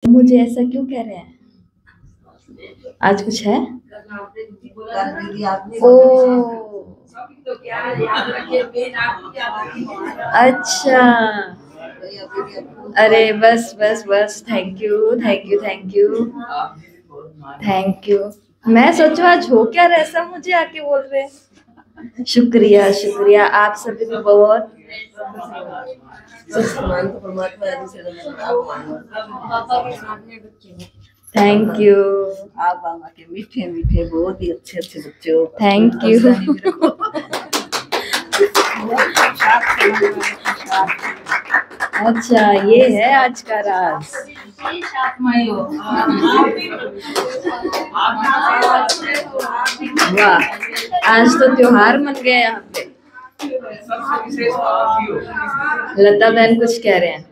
मुझे ऐसा क्यों कह रहे हैं? आज कुछ है? ओ अच्छा, अरे बस बस बस, thank you thank you thank you thank you. मैं सोचू आज हो क्या रहा है, सब मुझे आके बोल रहे हैं। शुक्रिया शुक्रिया, आप सभी को बहुत। Thank you. आप मामा के मीठे मीठे बहुत ही अच्छे अच्छे बच्चे हो। Thank you. अच्छा, ये है आज का राज। वाह, आज तो त्योहार मन गया यहाँ पे। लता बहन कुछ कह रहे हैं।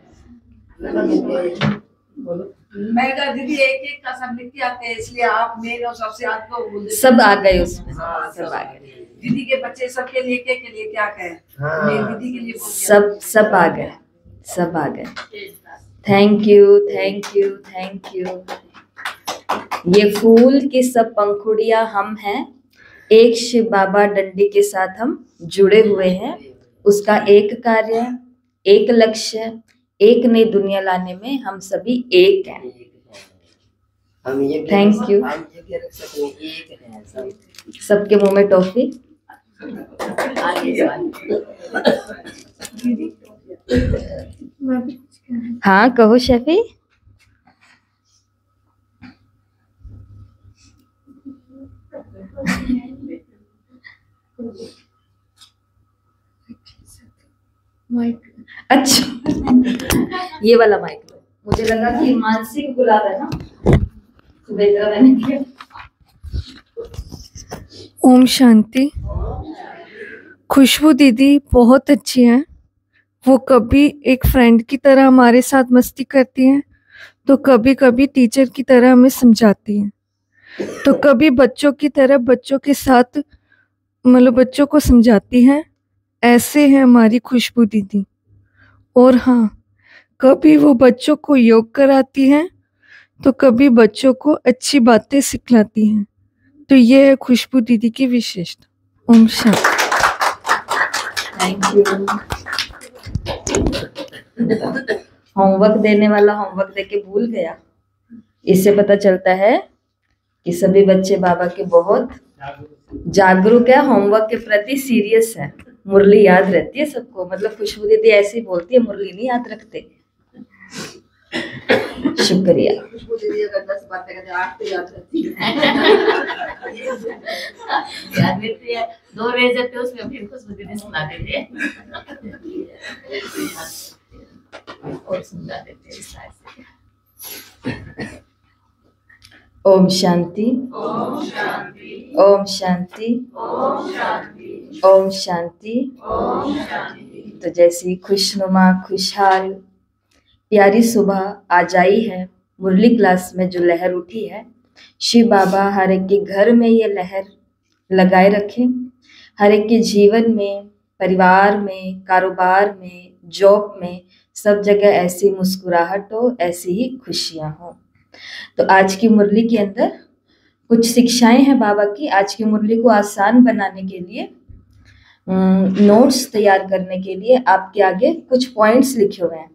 मैं कहा दीदी एक एक का सब लिख के आते हैं, इसलिए आप मेरे और सबसे आपको सब आ गए उसमें। सब आ गए, दीदी के बच्चे सबके लिए के लिए क्या कहें। मेरी दीदी के लिए सब आ गए, सब आ गए। Thank you thank you thank you. ये फूल की सब पंखुड़ियां हम हैं, एक शिव बाबा डंडी के साथ हम जुड़े हुए हैं। उसका एक कार्य, एक लक्ष्य, एक नई दुनिया लाने में हम सभी एक हैं। Thank you. सबके मुंह में टॉफी। हाँ कहो शेफी। माइक, अच्छा ये वाला माइक। मुझे लगा कि मानसिक गुलाब है ना, मैंने। ओम शांति। खुशबू दीदी बहुत अच्छी हैं। वो कभी एक फ्रेंड की तरह हमारे साथ मस्ती करती हैं, तो कभी कभी टीचर की तरह हमें समझाती हैं, तो कभी बच्चों की तरह बच्चों के साथ मतलब बच्चों को समझाती हैं। ऐसे है हमारी खुशबू दीदी। और हाँ, कभी वो बच्चों को योग कराती हैं, तो कभी बच्चों को अच्छी बातें सिखलाती हैं। तो ये है खुशबू दीदी की विशेषता। ओम शांति। Thank you. होमवर्क देने वाला होमवर्क देके भूल गया। इससे पता चलता है कि सभी बच्चे बाबा के बहुत जागरूक है, होमवर्क के प्रति सीरियस है। मुरली याद रहती है सबको, मतलब खुशबू दीदी ऐसी बोलती है, मुरली नहीं याद रखते। शुक्रिया। खुशबू दीदी अगर 10 बातें करते 8 तो याद रहती है। याद रहती है, 2 रह जाते उसमें फिर खुशबू दीदी सुना देते हैं और सुना देते हैं। ओम शांति ओम शांति ओम शांति ओम शांति ओम शांति ओम शांति। तो जैसी खुशनुमा खुशहाल प्यारी सुबह आज आई है, मुरली क्लास में जो लहर उठी है, शिव बाबा हर एक के घर में ये लहर लगाए रखें। हर एक के जीवन में, परिवार में, कारोबार में, जॉब में, सब जगह ऐसी मुस्कुराहट हो, ऐसी ही खुशियां हो। तो आज की मुरली के अंदर कुछ शिक्षाएं हैं बाबा की। आज की मुरली को आसान बनाने के लिए, नोट्स तैयार करने के लिए आपके आगे कुछ पॉइंट्स लिखे हुए हैं।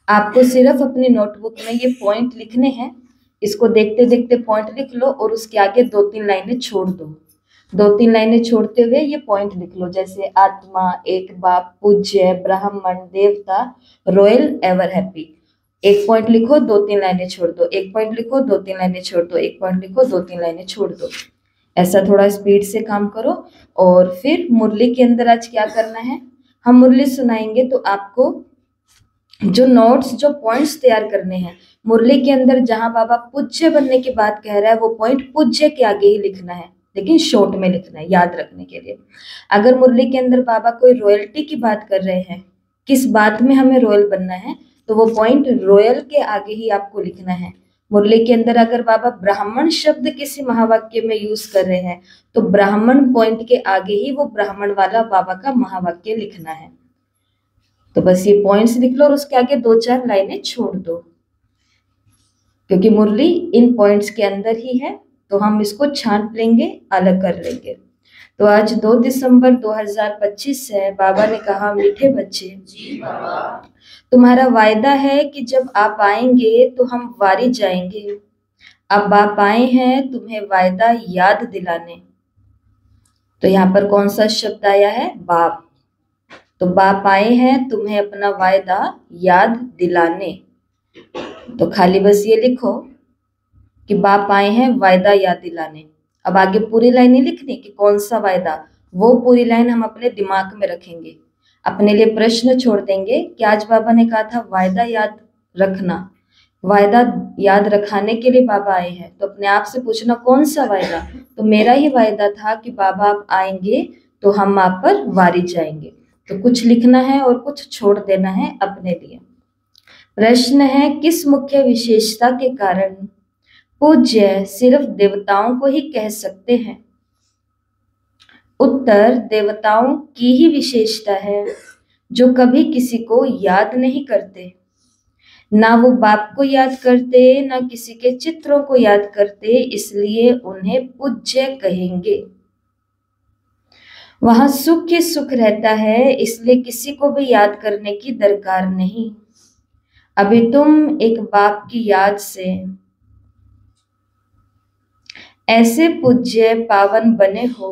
आपको सिर्फ अपनी नोटबुक में ये पॉइंट लिखने हैं। इसको देखते देखते पॉइंट लिख लो और उसके आगे 2-3 लाइनें छोड़ दो। 2-3 लाइनें छोड़ते हुए ये पॉइंट लिख लो, जैसे आत्मा, एक बाप, पूज्य, ब्राह्मण, देवता, रॉयल, एवर हैप्पी। एक पॉइंट लिखो, 2-3 लाइनें छोड़ दो, एक पॉइंट लिखो, 2-3 लाइनें छोड़ दो, एक पॉइंट लिखो, 2-3 लाइनें छोड़ दो। ऐसा थोड़ा स्पीड से काम करो। और फिर मुरली के अंदर आज क्या करना है, हम मुरली सुनाएंगे तो आपको जो नोट्स, जो पॉइंट्स तैयार करने हैं, मुरली के अंदर जहां बाबा पूज्य बनने की बात कह रहा है, वो पॉइंट पूज्य के आगे ही लिखना है, लेकिन शॉर्ट में लिखना है, याद रखने के लिए। अगर मुरली के अंदर बाबा कोई रॉयल्टी की बात कर रहे हैं, किस बात में हमें रॉयल बनना है, तो वो पॉइंट रॉयल के आगे ही आपको लिखना है। मुरली के अंदर अगर बाबा ब्राह्मण शब्द किसी महावाक्य में यूज कर रहे हैं, तो ब्राह्मण पॉइंट के आगे ही वो ब्राह्मण वाला बाबा का महावाक्य लिखना है। तो बस ये पॉइंट्स लिख लो और उसके आगे 2-4 लाइनें छोड़ दो। क्योंकि मुरली इन पॉइंट्स के अंदर ही है, तो हम इसको छांट लेंगे, अलग कर लेंगे। तो आज 2 दिसंबर 2025 है। बाबा ने कहा, मीठे बच्चे, तुम्हारा वायदा है कि जब आप आएंगे तो हम वारी जाएंगे। अब आप आए हैं तुम्हें वायदा याद दिलाने। तो यहाँ पर कौन सा शब्द आया है? बाप। तो बाप आए हैं तुम्हें अपना वायदा याद दिलाने। तो खाली बस ये लिखो कि बाप आए हैं वायदा याद दिलाने। अब आगे पूरी लाइन नहीं लिखनी कि कौन सा वायदा, वो पूरी लाइन हम अपने दिमाग में रखेंगे। अपने लिए प्रश्न छोड़ देंगे कि आज बाबा ने कहा था वायदा याद रखना, वायदा याद रखाने के लिए बाबा आए हैं। तो अपने आप से पूछना कौन सा वायदा? तो मेरा ही वायदा था कि बाबा आप आएंगे तो हम आप पर वारी जाएंगे। तो कुछ लिखना है और कुछ छोड़ देना है अपने लिए। प्रश्न है, किस मुख्य विशेषता के कारण पूज्य सिर्फ देवताओं को ही कह सकते हैं? उत्तर, देवताओं की ही विशेषता है जो कभी किसी को याद नहीं करते। ना वो बाप को याद करते, ना किसी के चित्रों को याद करते, इसलिए उन्हें पूज्य कहेंगे। वहां सुख ही सुख रहता है, इसलिए किसी को भी याद करने की दरकार नहीं। अभी तुम एक बाप की याद से ऐसे पूज्य पावन बने हो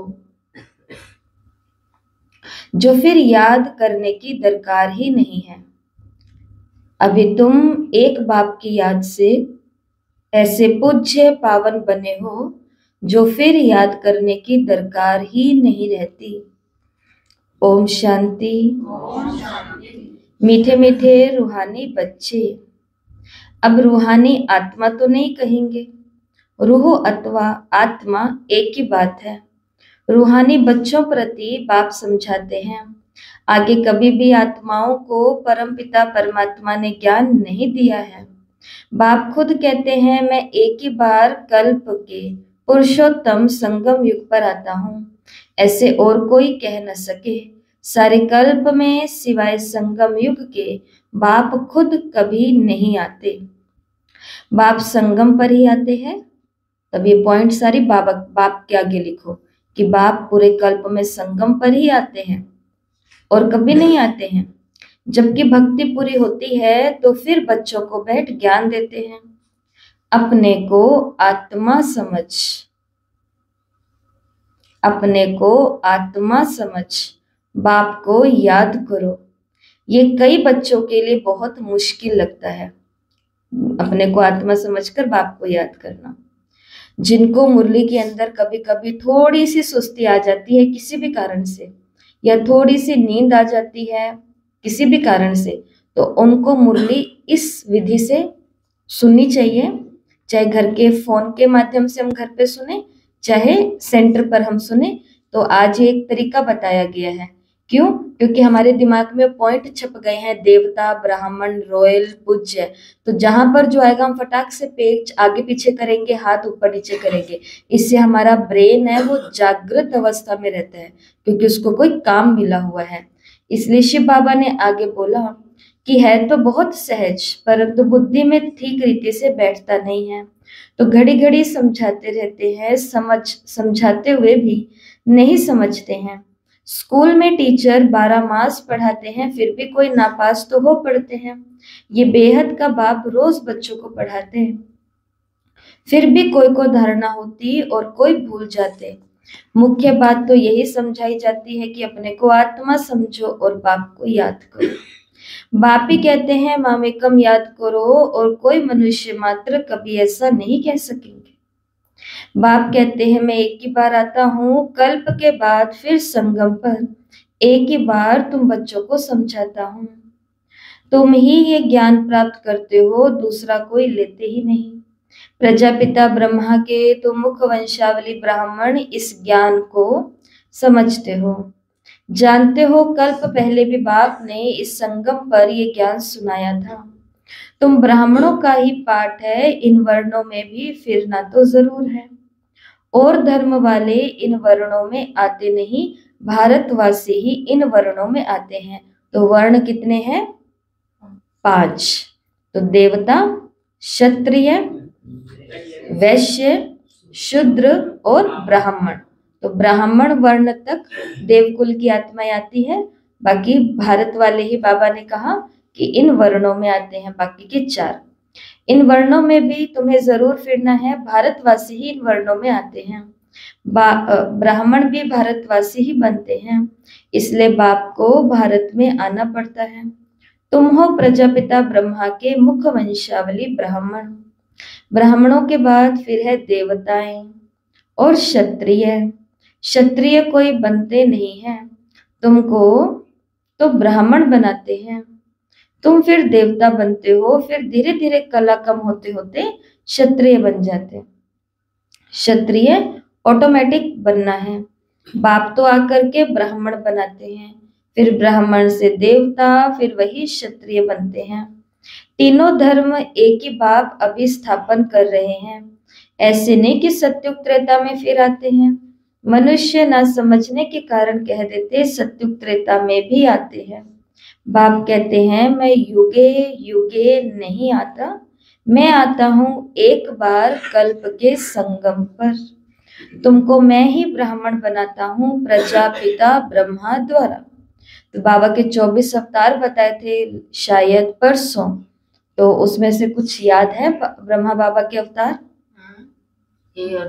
जो फिर याद करने की दरकार ही नहीं है। अभी तुम एक बाप की याद से ऐसे पूज्य पावन बने हो जो फिर याद करने की दरकार ही नहीं रहती। ओम शांति। मीठे मीठे रूहानी बच्चे, अब रूहानी आत्मा तो नहीं कहेंगे, रूह अथवा आत्मा एक ही बात है। रूहानी बच्चों प्रति बाप समझाते हैं, आगे कभी भी आत्माओं को परमपिता परमात्मा ने ज्ञान नहीं दिया है। बाप खुद कहते हैं, मैं एक ही बार कल्प के पुरुषोत्तम संगम युग पर आता हूँ, ऐसे और कोई कह न सके। सारे कल्प में सिवाय संगम युग के बाप खुद कभी नहीं आते। बाप संगम पर ही आते हैं। तब ये पॉइंट सारी बाप के आगे लिखो कि बाप पूरे कल्प में संगम पर ही आते हैं और कभी नहीं आते हैं। जबकि भक्ति पूरी होती है तो फिर बच्चों को बैठ ज्ञान देते हैं। अपने को आत्मा समझ, अपने को आत्मा समझ, बाप को याद करो। ये कई बच्चों के लिए बहुत मुश्किल लगता है, अपने को आत्मा समझकर बाप को याद करना। जिनको मुरली के अंदर कभी कभी थोड़ी सी सुस्ती आ जाती है किसी भी कारण से, या थोड़ी सी नींद आ जाती है किसी भी कारण से, तो उनको मुरली इस विधि से सुननी चाहिए। चाहे घर के फोन के माध्यम से हम घर पे सुने, चाहे सेंटर पर हम सुने। तो आज ये एक तरीका बताया गया है। क्यों? क्योंकि हमारे दिमाग में पॉइंट छप गए हैं, देवता, ब्राह्मण, रॉयल, पूज्य। तो जहां पर जो आएगा हम फटाक से पेज आगे पीछे करेंगे, हाथ ऊपर नीचे करेंगे। इससे हमारा ब्रेन है वो जागृत अवस्था में रहता है, क्योंकि उसको कोई काम मिला हुआ है। इसलिए शिव बाबा ने आगे बोला कि है तो बहुत सहज, परंतु बुद्धि में ठीक रीति से बैठता नहीं है। तो घड़ी घड़ी समझाते रहते हैं, समझाते हुए भी नहीं समझते हैं। स्कूल में टीचर 12 मास पढ़ाते हैं, फिर भी कोई नापास तो हो पढ़ते हैं। ये बेहद का बाप रोज बच्चों को पढ़ाते हैं, फिर भी कोई को धारणा होती और कोई भूल जाते। मुख्य बात तो यही समझाई जाती है कि अपने को आत्मा समझो और बाप को याद करो। बाप ही कहते हैं, मामेकम याद करो, और कोई मनुष्य मात्र कभी ऐसा नहीं कह सकेंगे। बाप कहते हैं, मैं एक ही बार आता हूँ, कल्प के बाद फिर संगम पर एक ही बार तुम बच्चों को समझाता हूँ। तुम ही ये ज्ञान प्राप्त करते हो, दूसरा कोई लेते ही नहीं। प्रजापिता ब्रह्मा के तो मुख वंशावली ब्राह्मण इस ज्ञान को समझते हो, जानते हो। कल्प पहले भी बाप ने इस संगम पर ये ज्ञान सुनाया था। तुम ब्राह्मणों का ही पाठ है, इन वर्णों में भी फिरना तो जरूर है। और धर्म वाले इन वर्णों में आते नहीं, भारतवासी ही इन वर्णों में आते हैं। तो वर्ण कितने हैं? 5। तो देवता, क्षत्रिय, वैश्य, शूद्र और ब्राह्मण। तो ब्राह्मण वर्ण तक देवकुल की आत्माएं आती है, बाकी भारत वाले ही बाबा ने कहा कि इन वर्णों में आते हैं बाकी के 4। इन वर्णों में भी तुम्हें जरूर फिरना है, भारतवासी ही इन वर्णों में आते हैं। ब्राह्मण भी भारतवासी ही बनते हैं, इसलिए बाप को भारत में आना पड़ता है। तुम हो प्रजापिता ब्रह्मा के मुख वंशावली ब्राह्मण। ब्राह्मणों के बाद फिर है देवताएं और क्षत्रिय। क्षत्रिय कोई बनते नहीं हैं, तुमको तो ब्राह्मण बनाते हैं, तुम फिर देवता बनते हो, फिर धीरे धीरे कला कम होते होते क्षत्रिय बन जाते। क्षत्रिय ऑटोमेटिक बनना है, बाप तो आकर के ब्राह्मण बनाते हैं, फिर ब्राह्मण से देवता, फिर वही क्षत्रिय बनते हैं। तीनों धर्म एक ही बाप अभी स्थापन कर रहे हैं। ऐसे नहीं कि सत्युग त्रेता में फिर आते हैं। मनुष्य ना समझने के कारण कह देते सत्युग त्रेता में भी आते हैं। बाप कहते हैं मैं युगे युगे नहीं आता, मैं आता हूँ एक बार कल्प के संगम पर। तुमको मैं ही ब्राह्मण बनाता हूँ प्रजापिता ब्रह्मा द्वारा। तो बाबा के 24 अवतार बताए थे शायद परसों, तो उसमें से कुछ याद है ब्रह्मा बाबा के अवतार?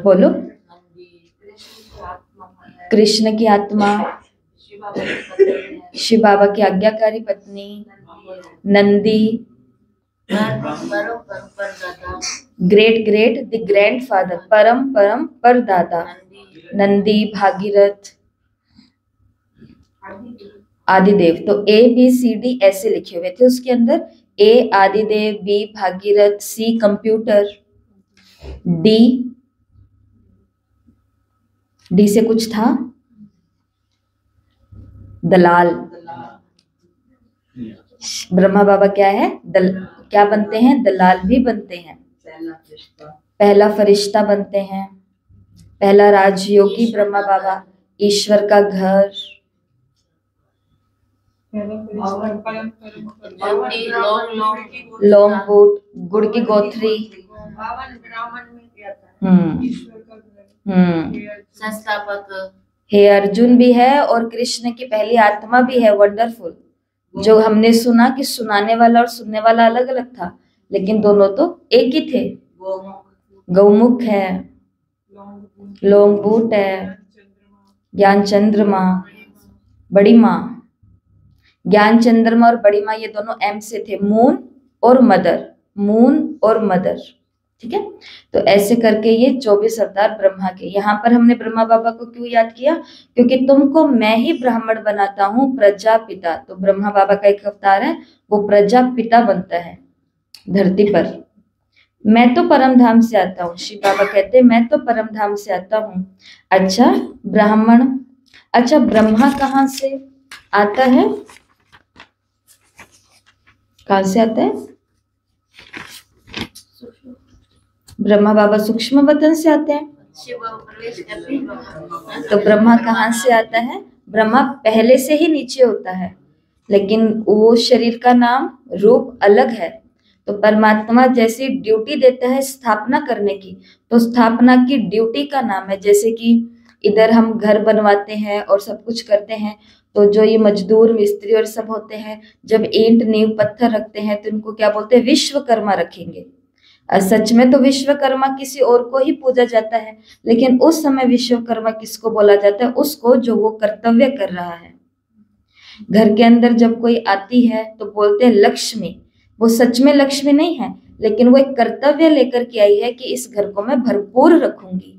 बोलो। कृष्ण की आत्मा, शिव बाबा की आज्ञाकारी पत्नी, Nandi, great great the grandfather, परम परम परदादा, नंदी, भागीरथ, आदिदेव। तो ए बी सी डी ऐसे लिखे हुए थे उसके अंदर। ए आदिदेव, बी भागीरथ, सी कंप्यूटर, डी से कुछ था दलाल। ब्रह्मा बाबा क्या है? क्या बनते हैं? दलाल भी बनते हैं। पहला फरिश्ता बनते हैं, पहला राजयोगी ब्रह्मा बाबा, ईश्वर का घर, लॉन्ग बूट, गुड़ की गोथरी, संस्थापक। हे अर्जुन भी है और कृष्ण की पहली आत्मा भी है, वंडरफुल। जो हमने सुना कि सुनाने वाला और सुनने वाला अलग अलग था, लेकिन दोनों तो एक ही थे। गौमुख है, लॉन्ग बूट है, ज्ञान चंद्रमा, बड़ी माँ। ज्ञान चंद्रमा और बड़ी माँ ये दोनों एम से थे, मून और मदर, मून और मदर। ठीक है, तो ऐसे करके ये 24 अवतार ब्रह्मा के। यहाँ पर हमने ब्रह्मा बाबा को क्यों याद किया? क्योंकि तुमको मैं ही ब्राह्मण बनाता हूँ प्रजापिता। तो ब्रह्मा बाबा का एक अवतार है, वो प्रजापिता बनता है धरती पर। मैं तो परम धाम से आता हूँ, शिव बाबा कहते हैं मैं तो परम धाम से आता हूँ। अच्छा ब्राह्मण, अच्छा ब्रह्मा कहाँ से आता है? कहाँ से आता है? ब्रह्मा बाबा सूक्ष्म वतन से आते हैं। तो ब्रह्मा कहाँ से आता है? ब्रह्मा पहले से ही नीचे होता है, लेकिन वो शरीर का नाम रूप अलग है। तो परमात्मा जैसी ड्यूटी देता है स्थापना करने की, तो स्थापना की ड्यूटी का नाम है। जैसे कि इधर हम घर बनवाते हैं और सब कुछ करते हैं, तो जो ये मजदूर मिस्त्री और सब होते हैं, जब ईंट नींव पत्थर रखते हैं तो इनको क्या बोलते हैं? विश्वकर्मा रखेंगे। सच में तो विश्वकर्मा किसी और को ही पूजा जाता है, लेकिन उस समय विश्वकर्मा किसको बोला जाता है? उसको जो वो कर्तव्य कर रहा है। घर के अंदर जब कोई आती है तो बोलते हैं लक्ष्मी। वो सच में लक्ष्मी नहीं है, लेकिन वो एक कर्तव्य लेकर के आई है कि इस घर को मैं भरपूर रखूंगी।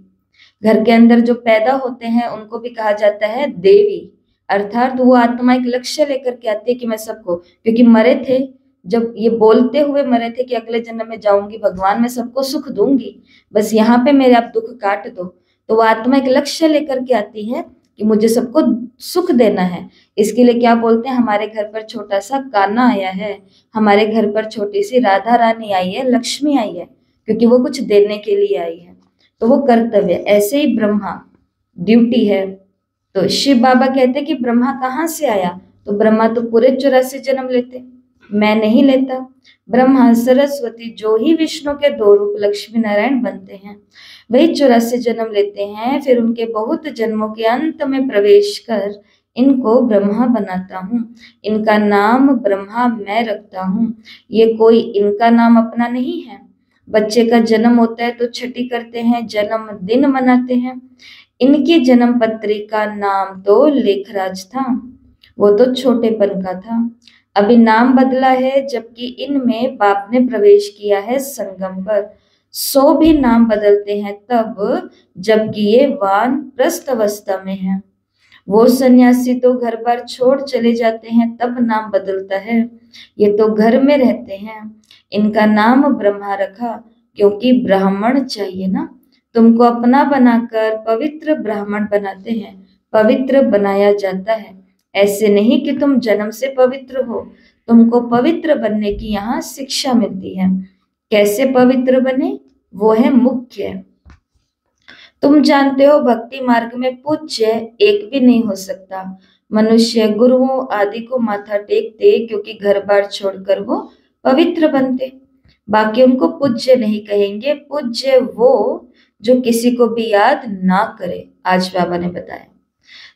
घर के अंदर जो पैदा होते हैं उनको भी कहा जाता है देवी, अर्थात वो आत्मा एक लक्ष्य लेकर के आती है कि मैं सबको, क्योंकि मरे थे, जब ये बोलते हुए मरे थे कि अगले जन्म में जाऊंगी भगवान, मैं सबको सुख दूंगी, बस यहाँ पे मेरे आप दुख काट दो। तो वो आत्मा एक लक्ष्य लेकर के आती है कि मुझे सबको सुख देना है। इसके लिए क्या बोलते हैं? हमारे घर पर छोटा सा कान्हा आया है, हमारे घर पर छोटी सी राधा रानी आई है, लक्ष्मी आई है, क्योंकि वो कुछ देने के लिए आई है। तो वो कर्तव्य, ऐसे ही ब्रह्मा ड्यूटी है। तो शिव बाबा कहते कि ब्रह्मा कहाँ से आया? तो ब्रह्मा तो पूरे 84 जन्म लेते, मैं नहीं लेता। ब्रह्मा सरस्वती जो ही विष्णु के दो रूप लक्ष्मी नारायण बनते हैं, वही 84 जन्म लेते हैं, फिर उनके बहुत जन्मों के अंत में प्रवेश कर इनको ब्रह्मा बनाता हूँ। इनका नाम ब्रह्मा मैं रखता हूँ। ये कोई इनका नाम अपना नहीं है। बच्चे का जन्म होता है तो छठी करते हैं, जन्मदिन मनाते हैं। इनकी जन्म पत्रिका नाम तो लेखराज था, वो तो छोटेपन का था। अभी नाम बदला है, जबकि इनमें बाप ने प्रवेश किया है संगम पर। 100 भी नाम बदलते हैं तब, जबकि ये वानप्रस्थ अवस्था में है। वो सन्यासी तो घर बार छोड़ चले जाते हैं तब नाम बदलता है, ये तो घर में रहते हैं। इनका नाम ब्रह्मा रखा क्योंकि ब्राह्मण चाहिए ना। तुमको अपना बनाकर पवित्र ब्राह्मण बनाते हैं, पवित्र बनाया जाता है। ऐसे नहीं कि तुम जन्म से पवित्र हो, तुमको पवित्र बनने की यहाँ शिक्षा मिलती है। कैसे पवित्र बने, वो है मुख्य। तुम जानते हो भक्ति मार्ग में पूज्य एक भी नहीं हो सकता। मनुष्य गुरुओं आदि को माथा टेकते क्योंकि घर बार छोड़कर वो पवित्र बनते। बाकी उनको पूज्य नहीं कहेंगे। पूज्य वो जो किसी को भी याद ना करे, आज बाबा ने बताया।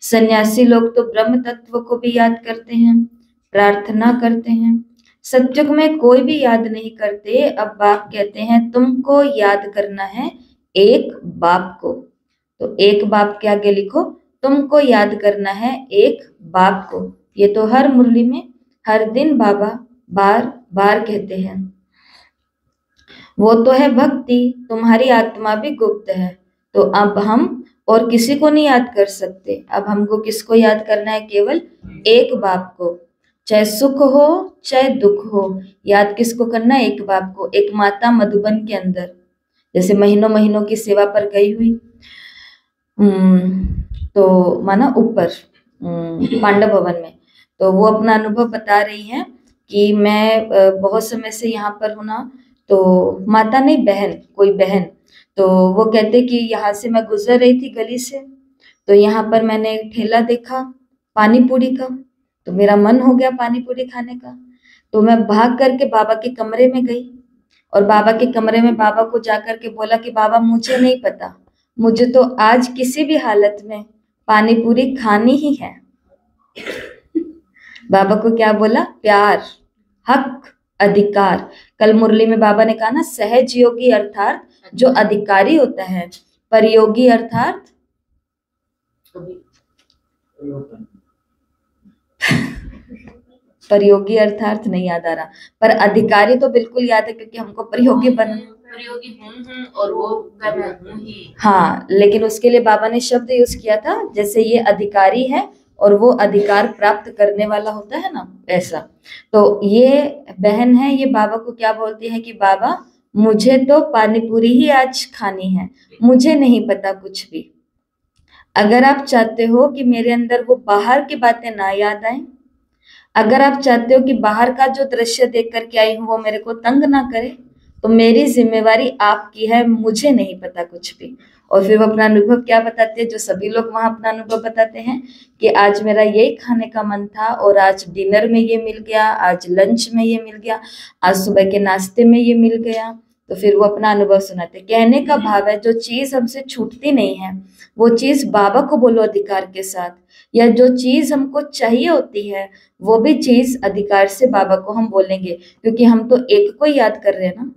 सन्यासी लोग तो ब्रह्म तत्व को भी याद करते हैं, प्रार्थना करते हैं। सत्युग में कोई भी याद नहीं करते। अब बाप कहते हैं तुमको याद करना है एक बाप को। तो एक बाप के आगे लिखो तुमको याद करना है एक बाप को। ये तो हर मुरली में हर दिन बाबा बार बार कहते हैं। वो तो है भक्ति, तुम्हारी आत्मा भी गुप्त है। तो अब हम और किसी को नहीं याद कर सकते। अब हमको किसको याद करना है, केवल एक बाप को। चाहे सुख हो चाहे दुख हो, याद किसको करना है, एक बाप को। एक माता मधुबन के अंदर जैसे महीनों महीनों की सेवा पर गई हुई, तो माना ऊपर पांडव भवन में, तो वो अपना अनुभव बता रही हैं कि मैं बहुत समय से यहाँ पर हूँ ना। तो माता नहीं, बहन, कोई बहन, तो वो कहते कि यहाँ से मैं गुजर रही थी गली से, तो यहाँ पर मैंने एक ठेला देखा पानी पूरी का, तो मेरा मन हो गया पानी पूरी खाने का। तो मैं भाग करके बाबा के कमरे में गई और बाबा के कमरे में बाबा को जाकर के बोला कि बाबा मुझे नहीं पता, मुझे तो आज किसी भी हालत में पानी पूरी खानी ही है। बाबा को क्या बोला, प्यार, हक, अधिकार। कल मुरली में बाबा ने कहा ना, सहज योगी अर्थात जो अधिकारी होता है, पर योगी अर्थात परयोगी अर्थात नहीं याद आ रहा, पर अधिकारी तो बिल्कुल याद है क्योंकि हमको परयोगी बन प्रयोगी हूँ और वो मैं हूँ ही। हाँ, लेकिन उसके लिए बाबा ने शब्द यूज किया था, जैसे ये अधिकारी है और वो अधिकार प्राप्त करने वाला होता है ना, ऐसा। तो ये बहन है, ये बाबा को क्या बोलती है कि बाबा मुझे तो पानी पूरी ही आज खानी है, मुझे नहीं पता कुछ भी। अगर आप चाहते हो कि मेरे अंदर वो बाहर की बातें ना याद आए, अगर आप चाहते हो कि बाहर का जो दृश्य देख करके आई हूँ वो मेरे को तंग ना करे, तो मेरी जिम्मेवारी आपकी है, मुझे नहीं पता कुछ भी। और फिर वो अपना अनुभव क्या बताते हैं, जो सभी लोग वहां अपना अनुभव बताते हैं कि आज मेरा यही खाने का मन था और आज डिनर में ये मिल गया, आज लंच में ये मिल गया, आज सुबह के नाश्ते में ये मिल गया। तो फिर वो अपना अनुभव सुनाते। कहने का भाव है जो चीज हमसे छूटती नहीं है वो चीज बाबा को बोलो अधिकार के साथ, या जो चीज हमको चाहिए होती है वो भी चीज अधिकार से बाबा को हम बोलेंगे, क्योंकि हम तो एक को याद कर रहे हैं ना,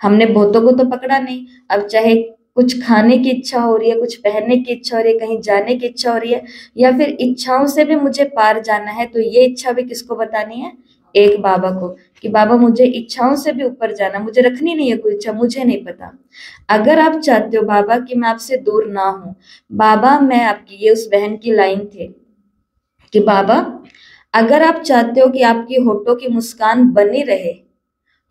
हमने बहुतों को तो पकड़ा नहीं। अब चाहे कुछ खाने की इच्छा हो रही है, कुछ पहनने की इच्छा हो रही है, कहीं जाने की इच्छा हो रही है, या फिर इच्छाओं से भी मुझे पार जाना है, तो ये इच्छा भी किसको बतानी है, एक बाबा को, कि बाबा मुझे इच्छाओं से भी ऊपर जाना, मुझे रखनी नहीं है कोई इच्छा, मुझे नहीं पता। अगर आप चाहते हो बाबा कि मैं आपसे दूर ना हूं, बाबा मैं आपकी, ये उस बहन की लाइन थे कि बाबा अगर आप चाहते हो कि आपकी होठों की मुस्कान बनी रहे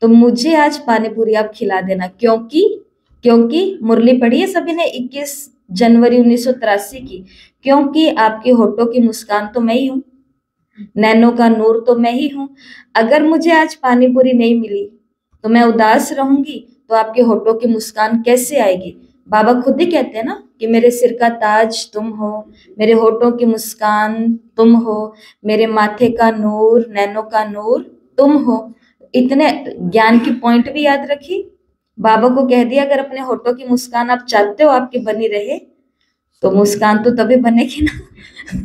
तो मुझे आज पानी पूरी आप खिला देना, क्योंकि मुरली पढ़ी है सभी ने 21 जनवरी 1983 की, क्योंकि आपके होठों की मुस्कान तो मैं ही हूँ, नैनों का नूर तो मैं ही हूँ। अगर मुझे आज पानी पूरी नहीं मिली तो मैं उदास रहूंगी, तो आपके होठों की मुस्कान कैसे आएगी। बाबा खुद ही कहते हैं ना कि मेरे सिर का ताज तुम हो, मेरे होठों की मुस्कान तुम हो, मेरे माथे का नूर, नैनों का नूर तुम हो। इतने ज्ञान की पॉइंट भी याद रखी। बाबा को कह दिया अगर अपने होठों की मुस्कान आप चाहते हो आपकी बनी रहे, तो मुस्कान तो तभी बनेगी ना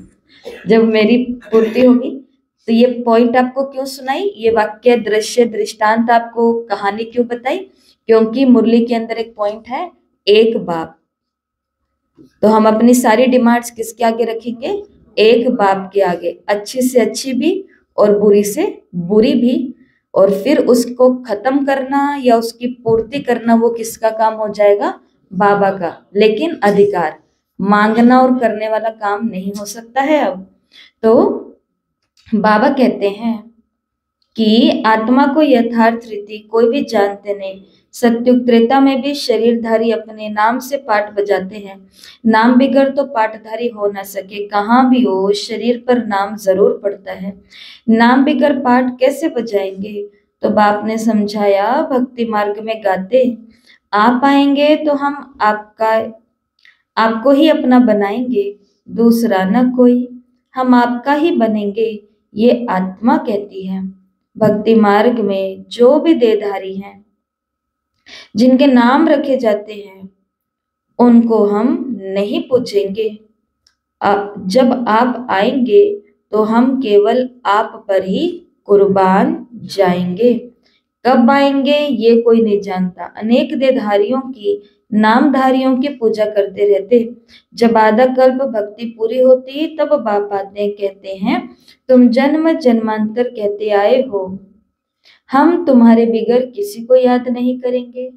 जब मेरी पूर्ति होगी। तो ये पॉइंट आपको क्यों सुनाई, ये वाक्य, दृश्य, दृष्टांत आपको कहानी क्यों बताई? क्योंकि मुरली के अंदर एक पॉइंट है, एक बाप। तो हम अपनी सारी डिमांड्स किसके आगे रखेंगे? एक बाप के आगे, अच्छी से अच्छी भी और बुरी से बुरी भी। और फिर उसको खत्म करना या उसकी पूर्ति करना वो किसका काम हो जाएगा? बाबा का। लेकिन अधिकार मांगना और करने वाला काम नहीं हो सकता है अब। तो बाबा कहते हैं कि आत्मा को यथार्थ रीति कोई भी जानते नहीं। सत्युग त्रेता में भी शरीरधारी अपने नाम से पाठ बजाते हैं। नाम बिगर तो पाठधारी हो ना सके, कहाँ भी हो शरीर पर नाम जरूर पड़ता है। नाम बिगर पाठ कैसे बजाएंगे? तो बाप ने समझाया, भक्ति मार्ग में गाते आप आएंगे तो हम आपको ही अपना बनाएंगे, दूसरा न कोई, हम आपका ही बनेंगे, ये आत्मा कहती है। भक्ति मार्ग में जो भी देहधारी हैं, जिनके नाम रखे जाते हैं, उनको हम नहीं पूछेंगे। जब आप आएंगे तो हम केवल आप पर ही कुर्बान जाएंगे। कब आएंगे ये कोई नहीं जानता। अनेक देहधारियों की, नामधारियों की पूजा करते रहते। जब आधा कल्प भक्ति पूरी होती तब बाप आते कहते हैं, तुम जन्म जन्मांतर कहते आए हो, हम तुम्हारे बिगर किसी को याद नहीं करेंगे,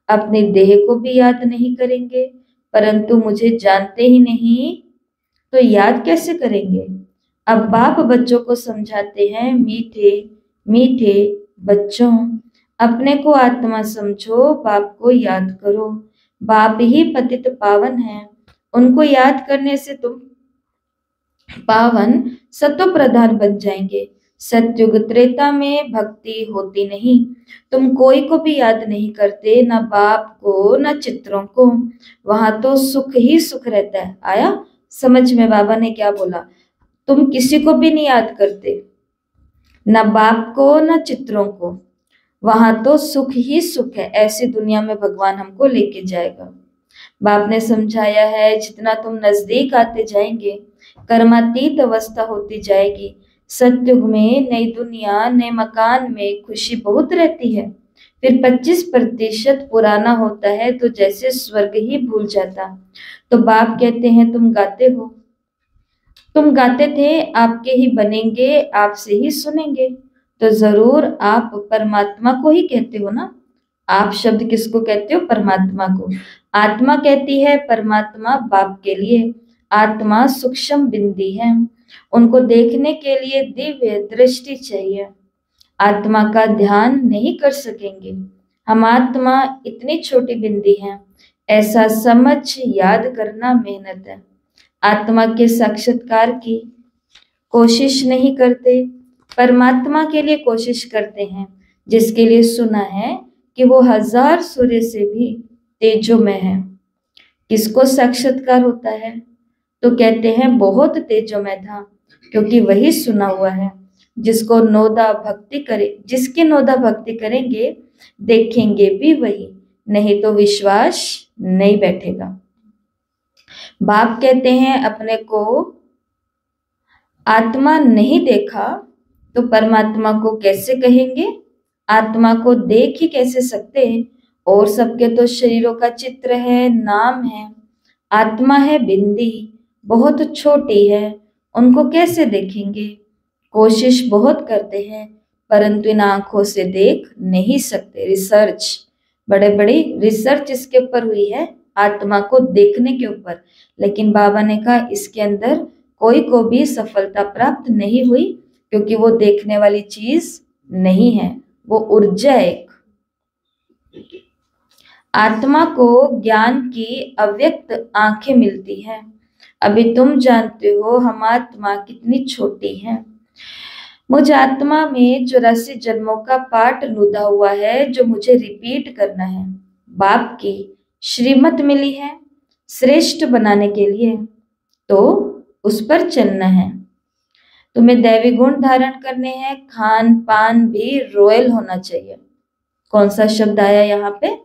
अपने देह को भी याद नहीं करेंगे, परंतु मुझे जानते ही नहीं तो याद कैसे करेंगे? अब बाप बच्चों को समझाते हैं, मीठे मीठे बच्चों, अपने को आत्मा समझो, बाप को याद करो। बाप ही पतित पावन है, उनको याद करने से तुम पावन सत्व प्रधान बन जाएंगे। सत्युग त्रेता में भक्ति होती नहीं, तुम कोई को भी याद नहीं करते, ना बाप को ना चित्रों को। वहां तो सुख ही सुख रहता है। आया समझ में बाबा ने क्या बोला? तुम किसी को भी नहीं याद करते, ना बाप को ना चित्रों को, वहां तो सुख ही सुख है। ऐसी दुनिया में भगवान हमको लेके जाएगा। बाप ने समझाया है, जितना तुम नजदीक आते जाएंगे कर्मातीत अवस्था होती जाएगी। सत्युग में नई दुनिया, नए मकान में खुशी बहुत रहती है। फिर 25% पुराना होता है तो जैसे स्वर्ग ही भूल जाता। तो बाप कहते हैं, तुम गाते हो, तुम गाते थे, आपके ही बनेंगे, आपसे ही सुनेंगे। तो जरूर आप परमात्मा को ही कहते हो ना। आप शब्द किसको कहते हो? परमात्मा को। आत्मा कहती है परमात्मा बाप के लिए। आत्मा सूक्ष्म बिंदी है, उनको देखने के लिए दिव्य दृष्टि चाहिए। आत्मा का ध्यान नहीं कर सकेंगे। हम आत्मा इतनी छोटी बिंदी है, ऐसा समझ याद करना मेहनत है। आत्मा के साक्षात्कार की कोशिश नहीं करते, परमात्मा के लिए कोशिश करते हैं, जिसके लिए सुना है कि वो 1000 सूर्य से भी तेजोमय है। किसको साक्षात्कार होता है? तो कहते हैं बहुत तेजोमय था, क्योंकि वही सुना हुआ है। जिसको नोदा भक्ति करे, जिसकी नोदा भक्ति करेंगे देखेंगे भी वही, नहीं तो विश्वास नहीं बैठेगा। बाप कहते हैं, अपने को आत्मा नहीं देखा तो परमात्मा को कैसे कहेंगे? आत्मा को देख ही कैसे सकते हैं? और सबके तो शरीरों का चित्र है, नाम है। आत्मा है बिंदी, बहुत छोटी है, उनको कैसे देखेंगे? कोशिश बहुत करते हैं, परंतु इन आंखों से देख नहीं सकते। रिसर्च, बड़े बड़ी रिसर्च इसके ऊपर हुई है, आत्मा को देखने के ऊपर। लेकिन बाबा ने कहा इसके अंदर कोई को भी सफलता प्राप्त नहीं हुई, क्योंकि वो देखने वाली चीज नहीं है, वो ऊर्जा एक। आत्मा को ज्ञान की अव्यक्त आंखें मिलती हैं। अभी तुम जानते हो हम आत्मा कितनी छोटी है। मुझ आत्मा में 84 जन्मों का पाठ लुधा हुआ है, जो मुझे रिपीट करना है। बाप की श्रीमत मिली है श्रेष्ठ बनाने के लिए, तो उस पर चलना है। तुम्हें दैवी गुण धारण करने हैं, खान पान भी रॉयल होना चाहिए। कौन सा शब्द आया यहाँ पे?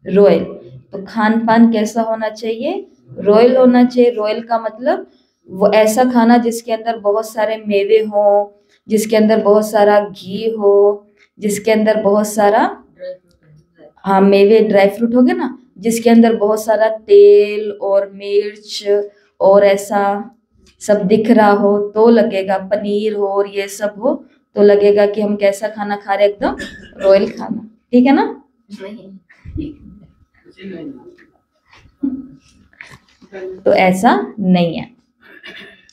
रॉयल। तो खान पान कैसा होना चाहिए? रॉयल होना चाहिए। रॉयल का मतलब वो ऐसा खाना जिसके अंदर बहुत सारे मेवे हो, जिसके अंदर बहुत सारा घी हो, जिसके अंदर बहुत सारा, हाँ मेवे ड्राई फ्रूट हो गया ना, जिसके अंदर बहुत सारा तेल और मिर्च और ऐसा सब दिख रहा हो तो लगेगा, पनीर हो और ये सब हो तो लगेगा कि हम कैसा खाना खा रहे हैं, एकदम रॉयल खाना। ठीक है ना? तो ऐसा नहीं है।